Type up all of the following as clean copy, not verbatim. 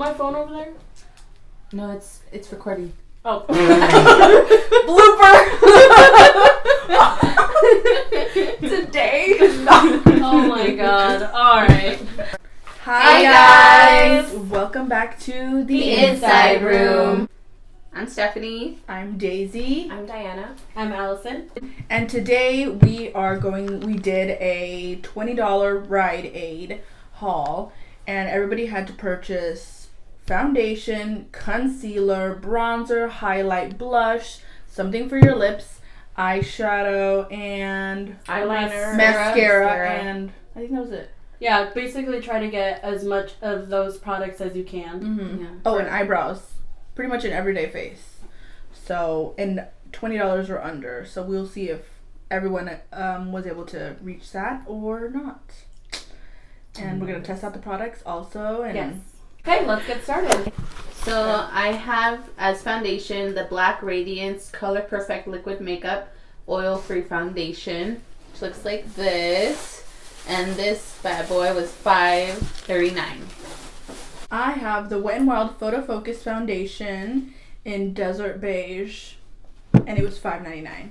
My phone over there? No, it's recording. Oh. Blooper! Today. Oh my god. Alright. Hi guys! Welcome back to the Inside Room. I'm Stephanie. I'm Daisy. I'm Diana. I'm Allison. And today we did a $20 Rite Aid haul, and everybody had to purchase foundation, concealer, bronzer, highlight, blush, something for your lips, eyeshadow, and Eyeliner. mascara, and I think that was it. Yeah, basically try to get as much of those products as you can. Mm-hmm. Yeah. Oh, and eyebrows. Pretty much an everyday face. So, and $20 or under. So we'll see if everyone was able to reach that or not. And we're going to test out the products also. And Yes. Okay, let's get started. So I have as foundation the Black Radiance Color Perfect Liquid Makeup Oil-Free Foundation, which looks like this. And this bad boy was $5.39. I have the Wet n Wild Photo Focus Foundation in Desert Beige, and it was $5.99.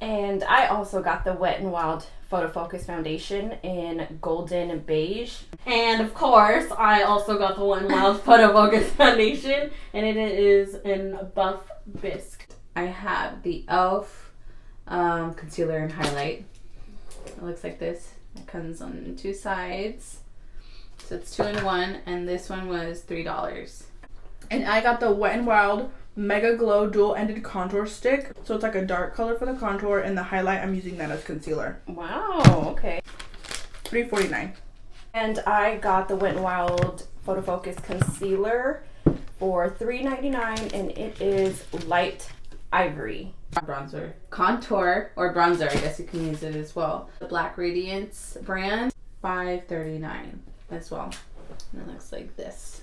And I also got the Wet n Wild Photo Focus Foundation in Golden Beige. And of course, I also got the Wet n Wild Photo Focus Foundation, and it is in Buff Bisque. I have the e.l.f. Concealer and Highlight. It looks like this. It comes on two sides. So it's 2-in-1, and this one was $3. And I got the Wet n Wild Mega Glow Dual Ended Contour Stick. So it's like a dark color for the contour, and the highlight, I'm using that as concealer. Wow, okay. $3.49. And I got the Wet n Wild Photo Focus Concealer for $3.99, and it is light ivory. Bronzer. Contour, or bronzer, I guess you can use it as well. The Black Radiance brand, $5.39 as well. And it looks like this.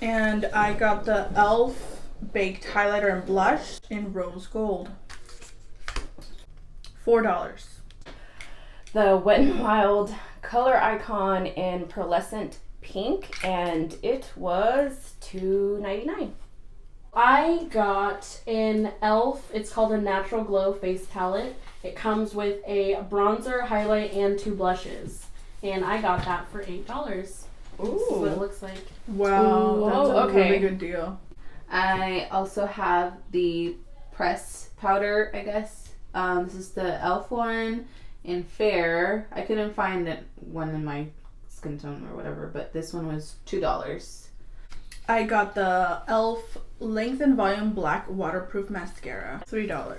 And I got the e.l.f. Baked Highlighter and Blush in Rose Gold. $4. The Wet n Wild Color Icon in Pearlescent Pink, and it was $2.99. I got an e.l.f. It's called a Natural Glow Face Palette. It comes with a bronzer, highlight, and 2 blushes. And I got that for $8. This is what it looks like. Wow, Ooh, that's a okay. really good deal. I also have the press powder, I guess. This is the e.l.f. one in Fair. I couldn't find one in my skin tone or whatever, but this one was $2. I got the e.l.f. Length and Volume Black Waterproof Mascara. $3.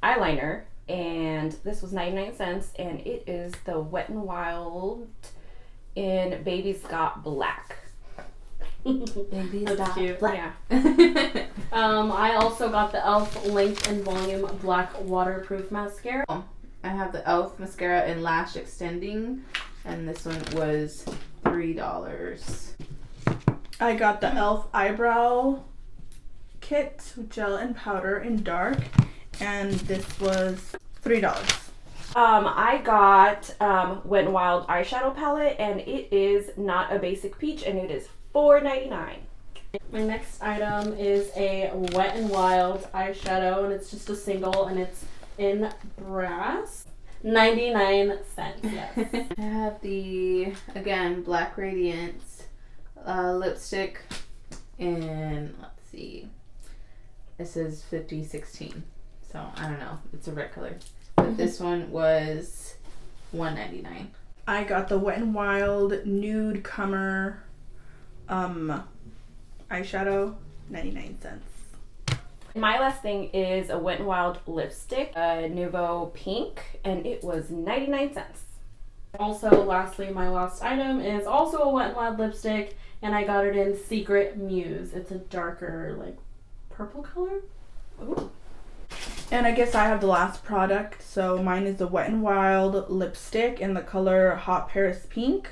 Eyeliner, and this was 99 cents, and it is the Wet n Wild in Baby's Got Black. Baby's That's got cute. black. Yeah. I also got the e.l.f. Length and Volume Black Waterproof Mascara. I have the e.l.f. mascara in Lash Extending, and this one was $3. I got the e.l.f. Eyebrow Kit with gel and powder in dark, and this was $3. I got Wet n Wild eyeshadow palette, and it is Not a Basic Peach, and it is $4.99. My next item is a Wet n Wild eyeshadow, and it's just a single, and it's in brass. 99 cents, yes. I have the, again, Black Radiance lipstick in, let's see, it says 5016, so I don't know, it's a red color, but this one was $1.99. I got the Wet n Wild Nude Comer eyeshadow, 99 cents. My last thing is a Wet n Wild lipstick, Nouveau Pink, and it was 99 cents. Also, lastly, my last item is also a Wet n Wild lipstick, and I got it in Secret Muse. It's a darker, like, purple color. Ooh. And I guess I have the last product, so mine is the Wet n Wild lipstick in the color Hot Paris Pink,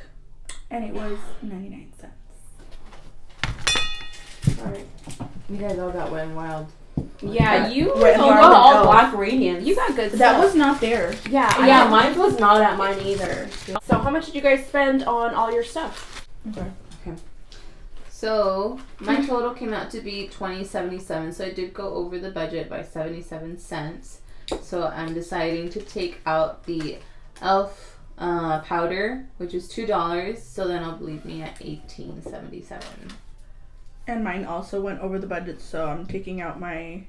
and it was 99 cents. Alright. You guys all got Wet n Wild. Yeah, you Wet n Oh, Wild no, all e.l.f. Black Radiance. you got good That stuff. was not there. Yeah, Yeah, mine was not at mine either. So how much did you guys spend on all your stuff? Okay. So my total came out to be $20.77. So I did go over the budget by 77 cents. So I'm deciding to take out the e.l.f. Powder, which is $2. So then it'll leave me at $18.77. And mine also went over the budget, so I'm taking out my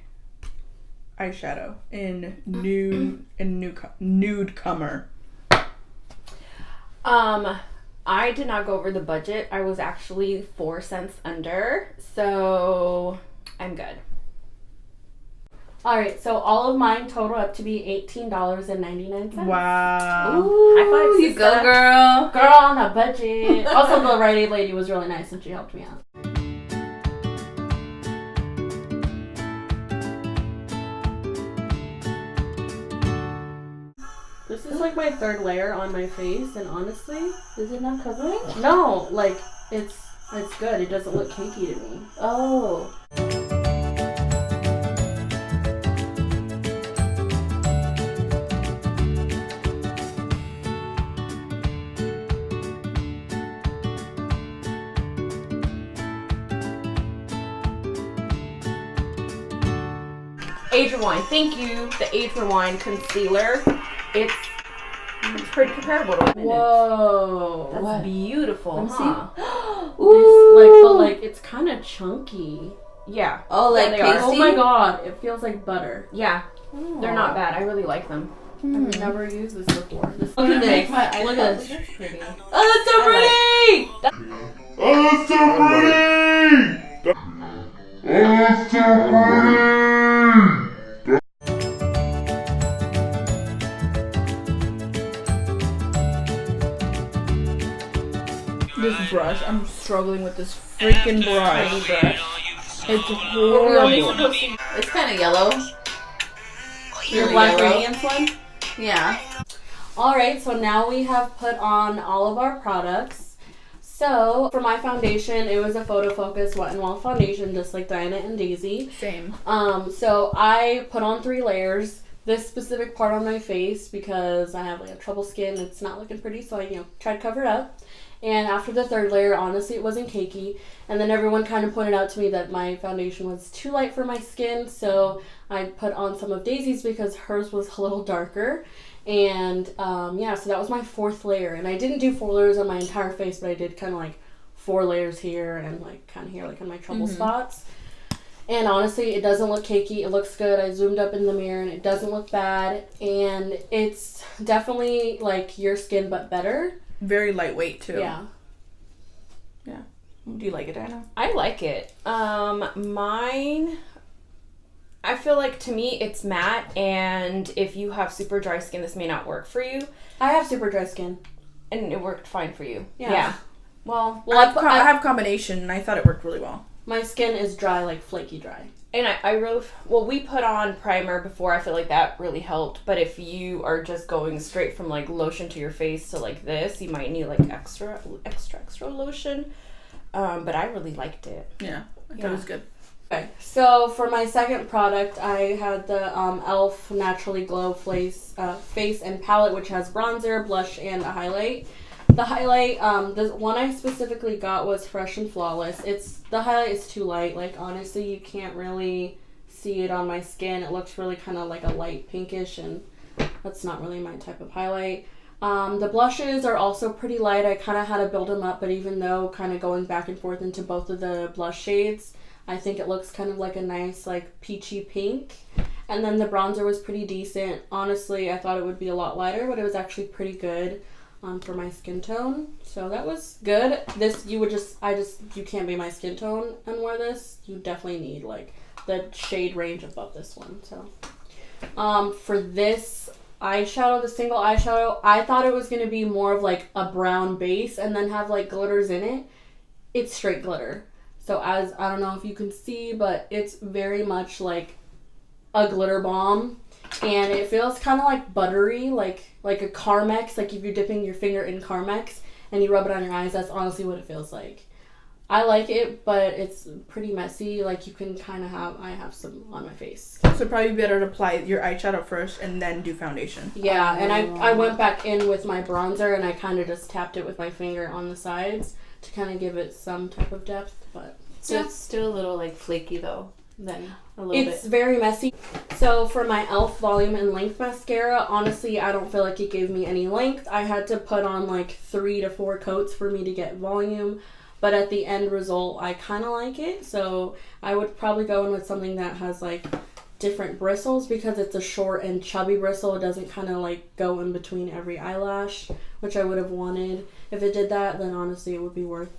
eyeshadow in nude comer. I did not go over the budget. I was actually 4 cents under, so I'm good. Alright, so all of mine total up to be $18.99. Wow. Ooh, high five, you go, sister. girl. Girl on a budget. Also, the Rite Aid lady was really nice and she helped me out. This is like my third layer on my face, and honestly, Is it not covering? no, like it's good. It doesn't look cakey to me. Oh. Age Rewind. Thank you. The Age Rewind concealer. It's pretty comparable to Women. Whoa. That's What? beautiful, Let me huh? But like it's kind of chunky. Yeah. Oh, like Yeah, they are. pasty? Oh my god, it feels like butter. Yeah. They're not bad. I really like them. I've never used this before. Look Look at this. my Look at this. That's pretty. Oh, that's so pretty! Oh, so pretty! Oh, so pretty! This brush, I'm struggling with this freaking brush. It's Were we only horrible. supposed to... It's kind of yellow. Your Really Black yellow. Radiance one? Yeah. Alright, so now we have put on all of our products. So, for my foundation, it was a Photo Focus Wet n Wild foundation, just like Diana and Daisy. Same. So I put on 3 layers. This specific part on my face, because I have like a trouble skin, it's not looking pretty, so I, tried to cover it up. And after the 3rd layer, honestly, it wasn't cakey. And then everyone kind of pointed out to me that my foundation was too light for my skin, so I put on some of Daisy's because hers was a little darker. And so that was my 4th layer. And I didn't do 4 layers on my entire face, but I did kind of like 4 layers here and like kind of here, like in my trouble spots. And honestly, it doesn't look cakey. It looks good. I zoomed up in the mirror and it doesn't look bad. And it's definitely like your skin, but better. Very lightweight too. Yeah. Yeah. Do you like it, Diana? I like it. Mine... I feel like, to me, it's matte, and if you have super dry skin, this may not work for you. I have super dry skin. And it worked fine for you. Yeah. Well, I have combination, and I thought it worked really well. My skin is dry, like flaky dry. and I really, well, we put on primer before. I feel like that really helped. But if you are just going straight from like lotion to your face to like this, you might need like extra lotion. But I really liked it. Yeah, I thought it was good. Okay, so for my second product, I had the e.l.f. Naturally Glow face and palette, which has bronzer, blush, and a highlight. The highlight, the one I specifically got was Fresh and Flawless. The highlight is too light. Like, honestly, you can't really see it on my skin. It looks really kind of like a light pinkish, and that's not really my type of highlight. The blushes are also pretty light. I kind of had to build them up, but even though kind of going back and forth into both of the blush shades, I think it looks kind of like a nice, like, peachy pink. And then the bronzer was pretty decent. Honestly, I thought it would be a lot lighter, but it was actually pretty good for my skin tone. So that was good. This, you can't be my skin tone and wear this. You definitely need, like, the shade range above this one. So, for this eyeshadow, the single eyeshadow, I thought it was going to be more of, like, a brown base and then have, like, glitters in it. It's straight glitter. So as, I don't know if you can see, but it's very much like a glitter bomb. And it feels kind of like buttery, like a Carmex. Like if you're dipping your finger in Carmex and you rub it on your eyes, that's honestly what it feels like. I like it, but it's pretty messy. Like you can kind of I have some on my face. So probably better to apply your eyeshadow first and then do foundation. Yeah, and I went back in with my bronzer and I kind of just tapped it with my finger on the sides. to kind of give it some type of depth, but So it's still a little like flaky though. Then a little it's bit. very messy. So for my e.l.f. volume and length mascara, honestly, I don't feel like it gave me any length. I had to put on like 3 to 4 coats for me to get volume, but at the end result, I kind of like it. So I would probably go in with something that has like different bristles, because it's a short and chubby bristle. It doesn't kind of like go in between every eyelash, which I would have wanted. If it did that, then honestly it would be worth.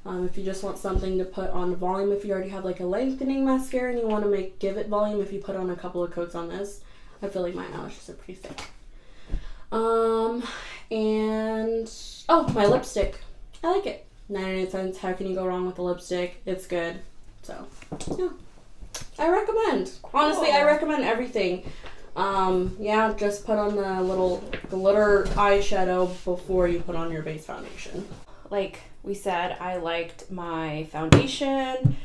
If you just want something to put on volume, if you already have like a lengthening mascara and you want to give it volume, if you put on a couple of coats on this, I feel like my eyelashes are pretty thick. And my lipstick, I like it. 99 cents. How can you go wrong with a lipstick? It's good. So yeah, I recommend. Honestly, I recommend everything. Just put on the little glitter eyeshadow before you put on your base foundation. Like we said, I liked my foundation.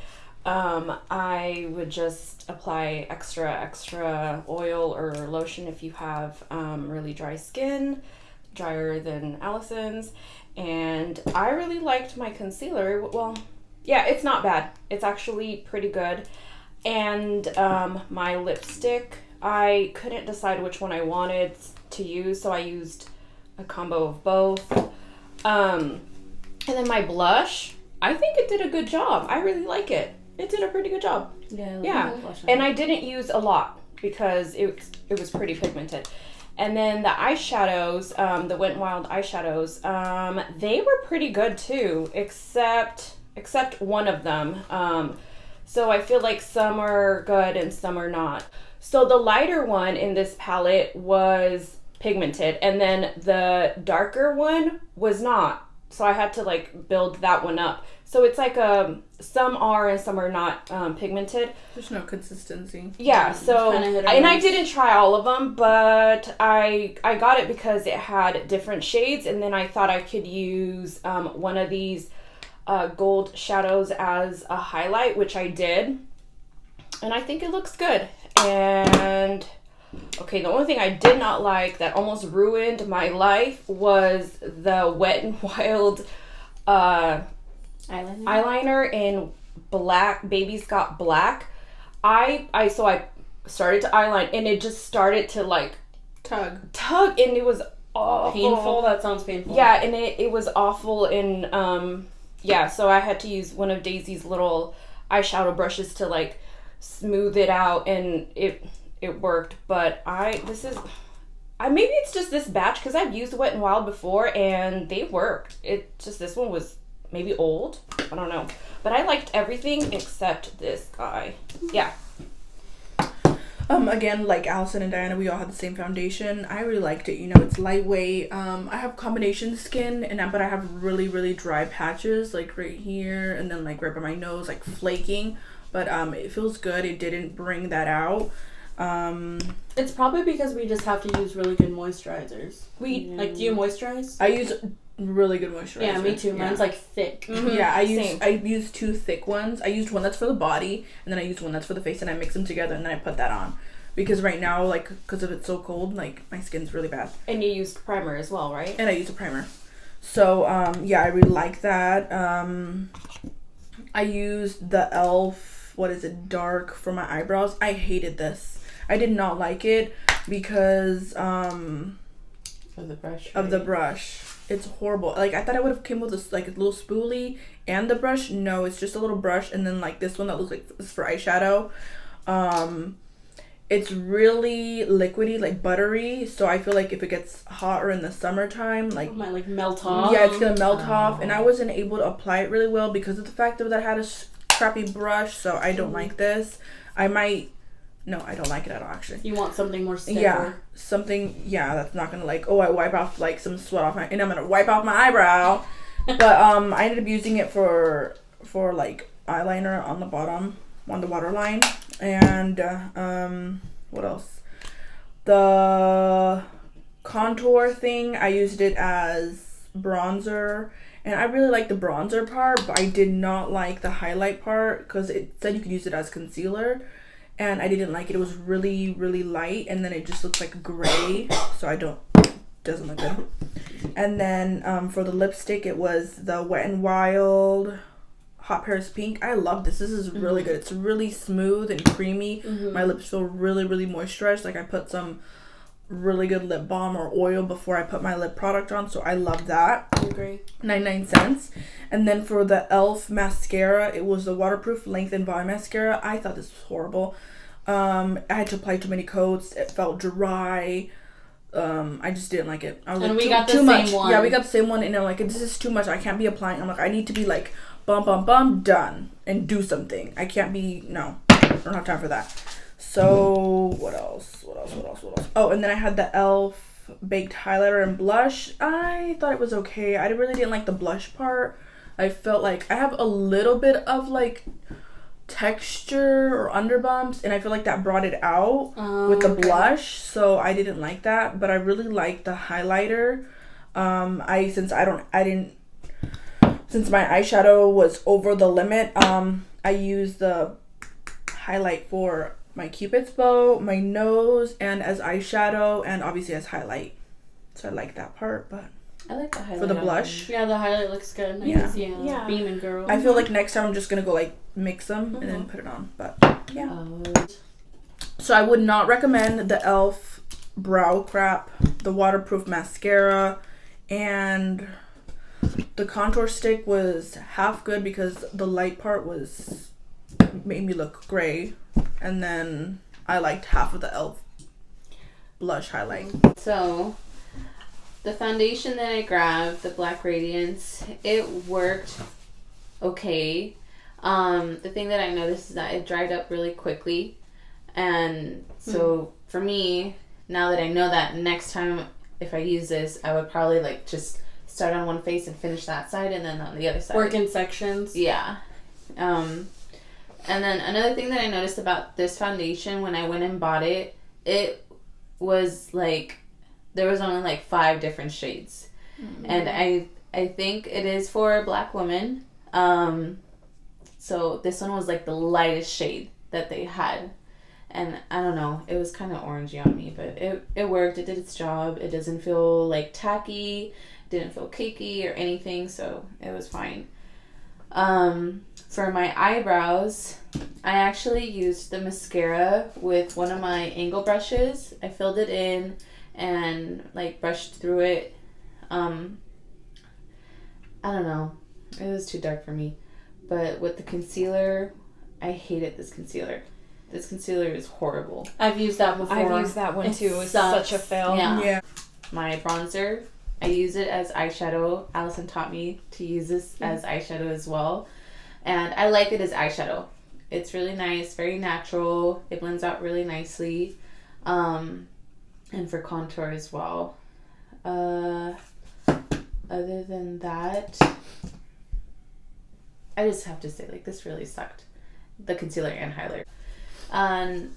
I would just apply extra oil or lotion if you have really dry skin, drier than Allison's. And I really liked my concealer. Well, yeah, it's not bad. It's actually pretty good. And my lipstick, I couldn't decide which one I wanted to use, so I used a combo of both. And then my blush, I think it did a good job. I really like it. It did a pretty good job. Yeah. And I didn't use a lot because it was pretty pigmented. And then the eyeshadows, the Wet n Wild eyeshadows, they were pretty good too, except one of them. So I feel like some are good and some are not. So the lighter one in this palette was pigmented, and then the darker one was not. So I had to like build that one up. So it's like some are and some are not pigmented. There's no consistency. Yeah, so and I didn't try all of them, but I got it because it had different shades, and then I thought I could use one of these gold shadows as a highlight, which I did, and I think it looks good. And okay, the only thing I did not like that almost ruined my life was the Wet n Wild eyeliner in black. Baby's Got Black. I started to eyeline, and it just started to like tug, and it was awful. Painful. That sounds painful. Yeah, and it was awful. And so I had to use one of Daisy's little eyeshadow brushes to like smooth it out, and it worked. But maybe it's just this batch, because I've used Wet n Wild before and they worked. It just, this one was maybe old, I don't know, but I liked everything except this guy. Yeah. Again, like Allison and Diana, we all had the same foundation. I really liked it. You know, it's lightweight. I have combination skin, but I have really, really dry patches, like right here, and then like right by my nose, like flaking. But it feels good. It didn't bring that out. It's probably because we just have to use really good moisturizers. Do you moisturize? I use really good moisturizer. Yeah, me too. Mine's like thick. Mm-hmm. Yeah, I use 2 thick ones. I used one that's for the body, and then I used one that's for the face, and I mix them together, and then I put that on. Because right now, like, because of it's so cold, like, my skin's really bad. And you used primer as well, right? And I used a primer. So, yeah, I really like that. I used the e.l.f. dark for my eyebrows. I hated this. I did not like it because Of the brush. of the brush. It's horrible. Like, I thought I would have came with this like a little spoolie and the brush. No, it's just a little brush, and then like this one that looks like it's for eyeshadow. It's really liquidy, like buttery. So I feel like if it gets hotter in the summertime, like it might like melt off. yeah, it's gonna melt off. And I wasn't able to apply it really well because of the fact that I had a crappy brush. So I don't like this. No, I don't like it at all, actually. You want something more stiffer. Yeah, that's not gonna like, I wipe off like some sweat off and I'm gonna wipe off my eyebrow. But I ended up using it for like eyeliner on the bottom, on the waterline. And what else? The contour thing, I used it as bronzer. And I really like the bronzer part, but I did not like the highlight part because it said you could use it as concealer. And I didn't like it. It was really, really light, and then it just looks like gray. So I don't doesn't look good. And then for the lipstick, it was the Wet n Wild Hot Paris Pink. I love this. This is really good. It's really smooth and creamy. My lips feel really, really moisturized. Like I put some really good lip balm or oil before I put my lip product on, so I love that. I agree. 99¢. And then for the e.l.f. mascara, it was the waterproof length and volume mascara. I thought this was horrible. I had to apply too many coats. It felt dry. I just didn't like it. I was And like, we got the too same much. one. Yeah, we got the same one, and I'm like, this is too much. I can't be applying. I'm like, I need to be like, bum, done, and do something. I can't be, no, I don't have time for that. So, what else? Oh, and then I had the e.l.f. baked highlighter and blush. I thought it was okay. I really didn't like the blush part. I felt like I have a little bit of like texture or underbumps, and I feel like that brought it out with the blush, so I didn't like that. But I really liked the highlighter. Since my eyeshadow was over the limit, I used the highlight for my Cupid's bow, my nose, and as eyeshadow, and obviously as highlight. So I like that part, but I like the highlight for the on blush, Yeah, the highlight looks good. Yeah. Yeah. Beaming girl. I feel like next time I'm just gonna go like mix them and then put it on. But yeah. mine. So I would not recommend the e.l.f. brow crap, the waterproof mascara, and the contour stick was half good because the light part made me look gray, and then I liked half of the e.l.f. blush highlight. So, the foundation that I grabbed, the Black Radiance, it worked okay. The thing that I noticed is that it dried up really quickly. And so, for me, now that I know that, next time if I use this, I would probably like just start on one face and finish that side and then on the other side. Work in sections. Yeah. And then another thing that I noticed about this foundation when I went and bought it, it was like, there was only like 5 different shades. And I think it is for Black women. So this one was like the lightest shade that they had. And I don't know, it was kind of orangey on me, but it worked. It did its job. It doesn't feel like tacky, didn't feel cakey or anything, so it was fine. For my eyebrows, I actually used the mascara with one of my angle brushes. I filled it in and like brushed through it. I don't know, it was too dark for me. But with the concealer, I hated this concealer. This concealer is horrible. I've used that before. I've used that one too. It's sucks. such a fail. Yeah. My bronzer, I use it as eyeshadow. Allison taught me to use this as eyeshadow as well. And I like it as eyeshadow. It's really nice, very natural. It blends out really nicely. And for contour as well. Other than that, I just have to say, like, this really sucked. The concealer and highlighter.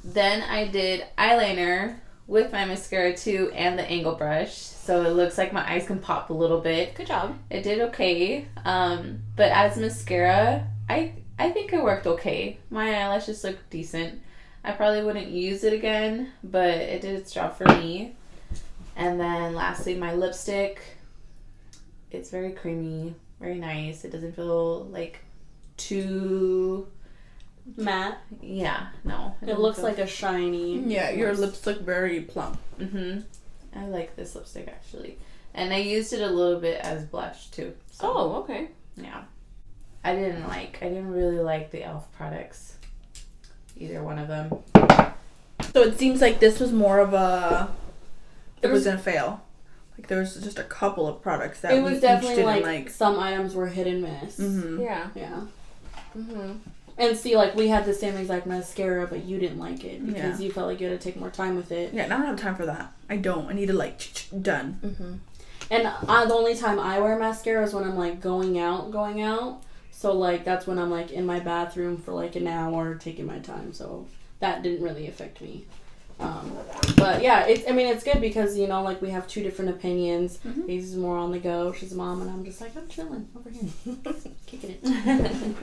Then I did eyeliner with my mascara too and the angle brush. So it looks like my eyes can pop a little bit. Good job. It did okay. But as mascara, I think it worked okay. My eyelashes look decent. I probably wouldn't use it again, but it did its job for me. And then lastly, my lipstick. It's very creamy, very nice. It doesn't feel like too matte. Yeah, no. It looks like a shiny. Yeah, your lips look very plump. I like this lipstick actually. And I used it a little bit as blush too. So, Oh, okay. yeah. I didn't really like the e.l.f. products. Either one of them. So it seems like this was more of it was gonna fail. Like there was just a couple of products that It we was each definitely didn't like some items were hit and miss. Yeah. Yeah. Mm-hmm. And see, like, we had the same exact mascara, but you didn't like it because Yeah. you felt like you had to take more time with it. Yeah, and I don't have time for that. I don't. I need to like done. And the only time I wear mascara is when I'm like going out. So like that's when I'm like in my bathroom for like an hour taking my time. So that didn't really affect me. But yeah, it's good because, you know, like we have 2 different opinions. He's more on the go. She's a mom, and I'm just like, I'm chilling over here, kicking it.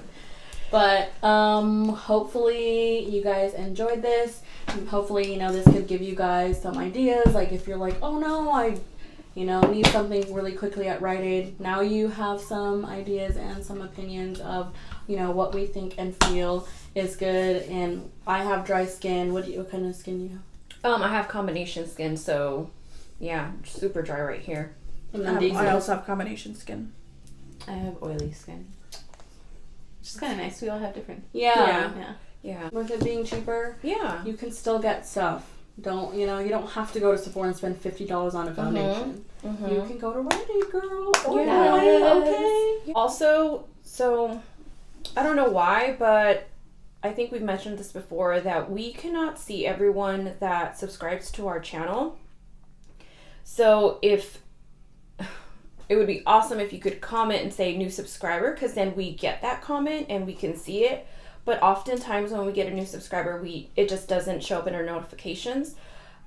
But hopefully you guys enjoyed this. Hopefully, you know, this could give you guys some ideas. Like if you're like, oh no, need something really quickly at Rite Aid, now you have some ideas and some opinions of, what we think and feel is good. And I have dry skin. What kind of skin do you have? I have combination skin, so yeah, super dry right here. And then I also have combination skin. I have oily skin. Which is kind of nice. We all have different. Yeah. Yeah. With it being cheaper, Yeah. you can still get stuff. You don't have to go to Sephora and spend $50 on a foundation. Mm-hmm. You can go to Rite Aid, girl. Or Yes. Rite Aid, okay. Also, so I don't know why, but I think we've mentioned this before that we cannot see everyone that subscribes to our channel. So if it would be awesome if you could comment and say new subscriber, because then we get that comment and we can see it. But oftentimes when we get a new subscriber, it just doesn't show up in our notifications.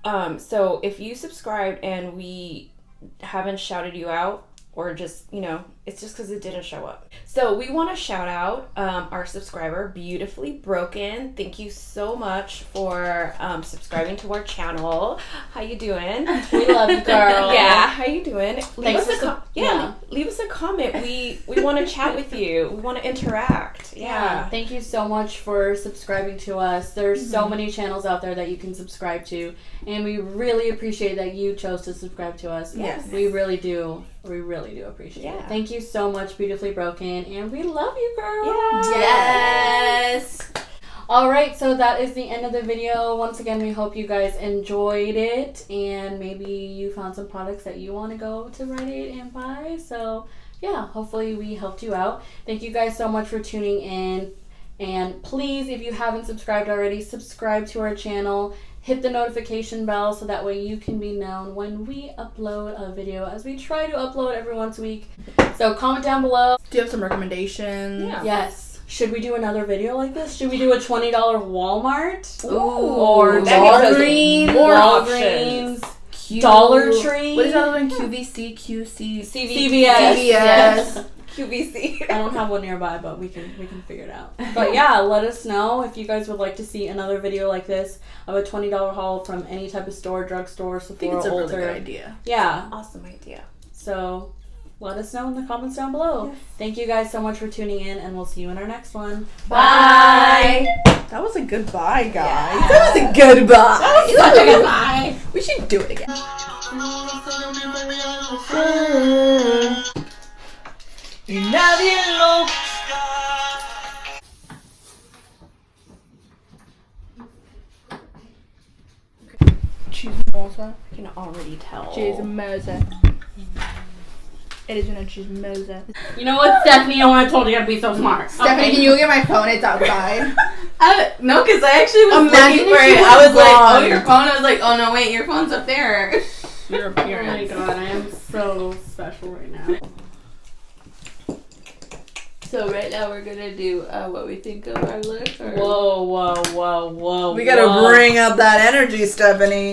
So if you subscribed and we haven't shouted you out, or just, it's just because it didn't show up. So we want to shout out our subscriber, Beautifully Broken. Thank you so much for subscribing to our channel. How you doing? We love you, girl. Yeah, how you doing? Leave Thanks us for leave us a comment. We want to chat with you. We want to interact. Yeah. Thank you so much for subscribing to us. There's so many channels out there that you can subscribe to, and we really appreciate that you chose to subscribe to us. Yes. We really do. We really do appreciate it. Thank you so much, Beautifully Broken, and we love you, girl. Yes. All right, so that is the end of the video. Once again, we hope you guys enjoyed it, and maybe you found some products that you want to go to Rite Aid and buy. So yeah, hopefully we helped you out. Thank you guys so much for tuning in, and please, if you haven't subscribed already, subscribe to our channel. Hit the notification bell so that way you can be known when we upload a video, as we try to upload every once a week. So comment down below. Do you have some recommendations? Yeah. Yes. Should we do another video like this? Should we do a $20 Walmart? Ooh. Or That gives us Walgreens? more Walgreens? Q- Dollar Tree? What is that other one? QVC, QC, CVS. CVS. QVC. I don't have one nearby, but we can figure it out. But yeah, let us know if you guys would like to see another video like this of a $20 haul from any type of store, drugstore, I think Sephora, it's a really Ulta. good idea. Yeah. Awesome idea. So let us know in the comments down below. Yes. Thank you guys so much for tuning in, and we'll see you in our next one. Bye. That was a good bye, guys. Yeah. That was a good bye. That was such a good bye. We should do it again. Y nadie lo... Chismosa. I can already tell. Chismosa. It is una chismosa. You know what, Stephanie? I want to told you to be so smart. Stephanie, can you look at my phone? It's outside. No, because I actually was Imagine looking for if it. you I was were like, gone. oh, your phone. I was like, oh, no, wait, your phone's up there. Your Oh my appearance. god, I am so special right now. So right now we're going to do what we think of our look. Or... Whoa, whoa, whoa, whoa. We gotta bring up that energy, Stephanie.